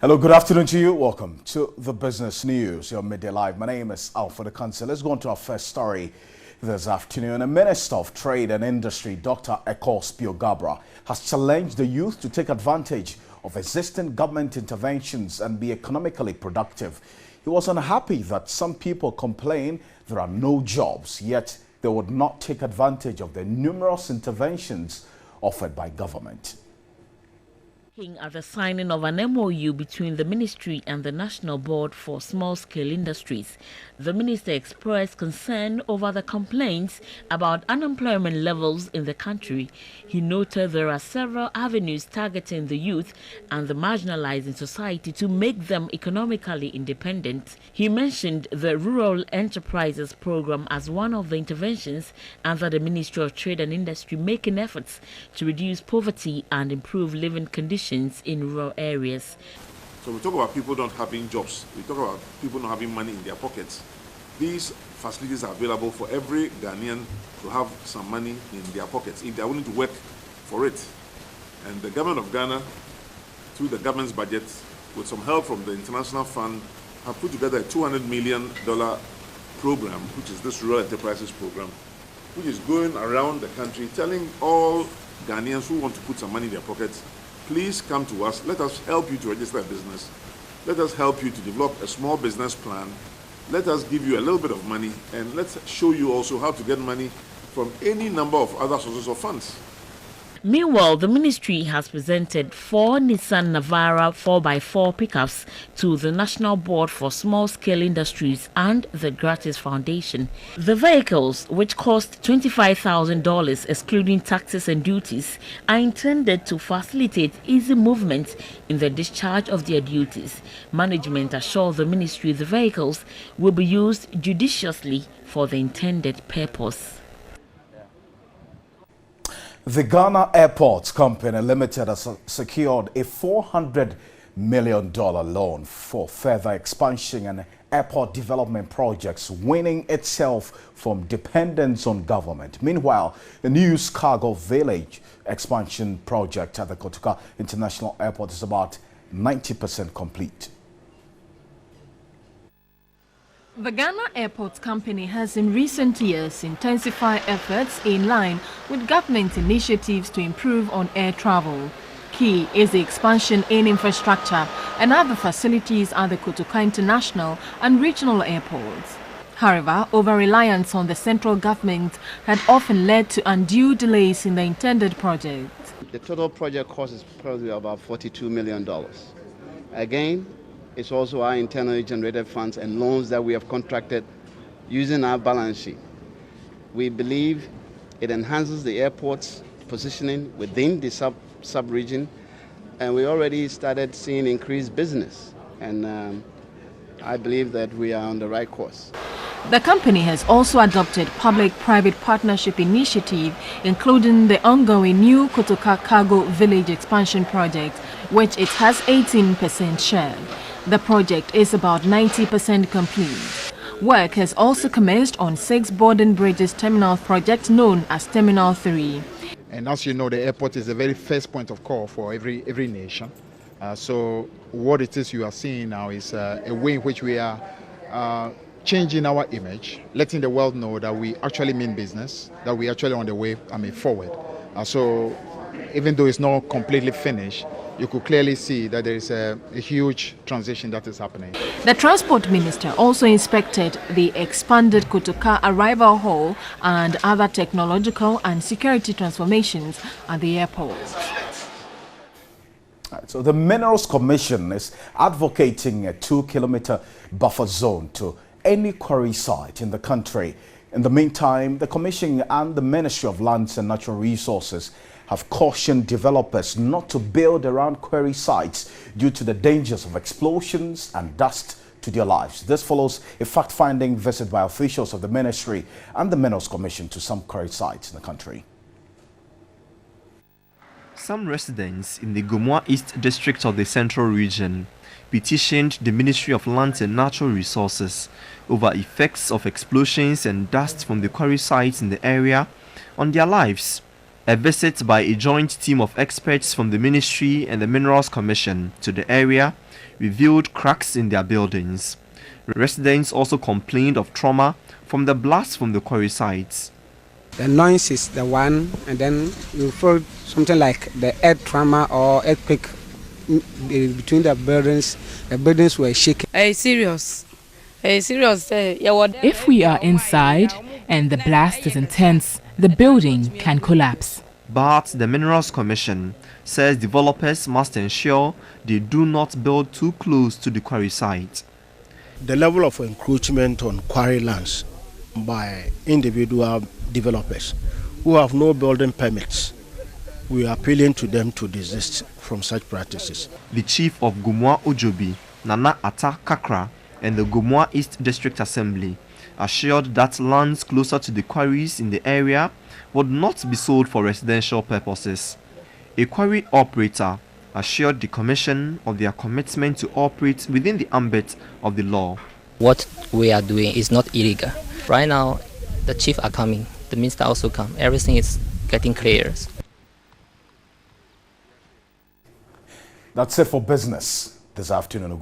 Hello, good afternoon to you. Welcome to the Business News, your Midday Live. My name is Alfred Akanse. Let's go on to our first story this afternoon. The Minister of Trade and Industry, Dr. Ekos Piogabra, has challenged the youth to take advantage of existing government interventions and be economically productive. He was unhappy that some people complain there are no jobs, yet they would not take advantage of the numerous interventions offered by government. At the signing of an MoU between the Ministry and the National Board for Small-Scale Industries, the Minister expressed concern over the complaints about unemployment levels in the country. He noted there are several avenues targeting the youth and the marginalized in society to make them economically independent. He mentioned the Rural Enterprises Program as one of the interventions and that the Ministry of Trade and Industry making efforts to reduce poverty and improve living conditions in rural areas. So we talk about people not having jobs. We talk about people not having money in their pockets. These facilities are available for every Ghanaian to have some money in their pockets if they are willing to work for it. And the government of Ghana, through the government's budget, with some help from the International Fund, have put together a $200 million program, which is this Rural Enterprises Program, which is going around the country telling all Ghanaians who want to put some money in their pockets, please come to us. Let us help you to register a business. Let us help you to develop a small business plan. Let us give you a little bit of money, and let's show you also how to get money from any number of other sources of funds. Meanwhile, the ministry has presented 4 Nissan Navara 4x4 pickups to the National Board for Small-Scale Industries and the Gratis Foundation. The vehicles, which cost $25,000 excluding taxes and duties, are intended to facilitate easy movement in the discharge of their duties. Management assures the ministry the vehicles will be used judiciously for the intended purpose. The Ghana Airports Company Limited has secured a $400 million loan for further expansion and airport development projects, weaning itself from dependence on government. Meanwhile, the new cargo village expansion project at the Kotoka International Airport is about 90% complete. The Ghana Airports Company has in recent years intensified efforts in line with government initiatives to improve on air travel. Key is the expansion in infrastructure and other facilities at the Kotoka International and regional airports. However, over-reliance on the central government had often led to undue delays in the intended project. The total project cost is probably about $42 million. Again, it's also our internally generated funds and loans that we have contracted using our balance sheet. We believe it enhances the airport's positioning within the sub-region, and we already started seeing increased business, and I believe that we are on the right course. The company has also adopted public-private partnership initiative, including the ongoing new Kotoka Cargo Village expansion project, which it has 18% share. The project is about 90% complete. Work has also commenced on 6 boarding bridges terminal project known as Terminal 3. And as you know, the airport is the very first point of call for every nation. So what it is you are seeing now is a way in which we are changing our image, letting the world know that we actually mean business, that we actually on the way forward. So even though it's not completely finished, you could clearly see that there is a huge transition that is happening. The Transport Minister also inspected the expanded Kotoka Arrival Hall and other technological and security transformations at the airport. So the Minerals Commission is advocating a 2-kilometer buffer zone to any quarry site in the country. In the meantime, the Commission and the Ministry of Lands and Natural Resources have cautioned developers not to build around quarry sites due to the dangers of explosions and dust to their lives. This follows a fact-finding visit by officials of the Ministry and the Minerals Commission to some quarry sites in the country. Some residents in the Gomoa East District of the Central Region petitioned the Ministry of Lands and Natural Resources over effects of explosions and dust from the quarry sites in the area on their lives. A visit by a joint team of experts from the Ministry and the Minerals Commission to the area revealed cracks in their buildings. Residents also complained of trauma from the blast from the quarry sites. The noise is the one, and then you feel something like the earth trauma or earthquake between the buildings. The buildings were shaking. Serious. If we are inside and the blast is intense, the building can collapse. But the Minerals Commission says developers must ensure they do not build too close to the quarry site. The level of encroachment on quarry lands by individual developers who have no building permits, we are appealing to them to desist from such practices. The chief of Gumua Ojobi, Nana Ata Kakra, and the Gumua East District Assembly assured that lands closer to the quarries in the area would not be sold for residential purposes. A quarry operator assured the commission of their commitment to operate within the ambit of the law. What we are doing is not illegal. Right now, the chief are coming, the minister also come. Everything is getting clear. That's it for business this afternoon.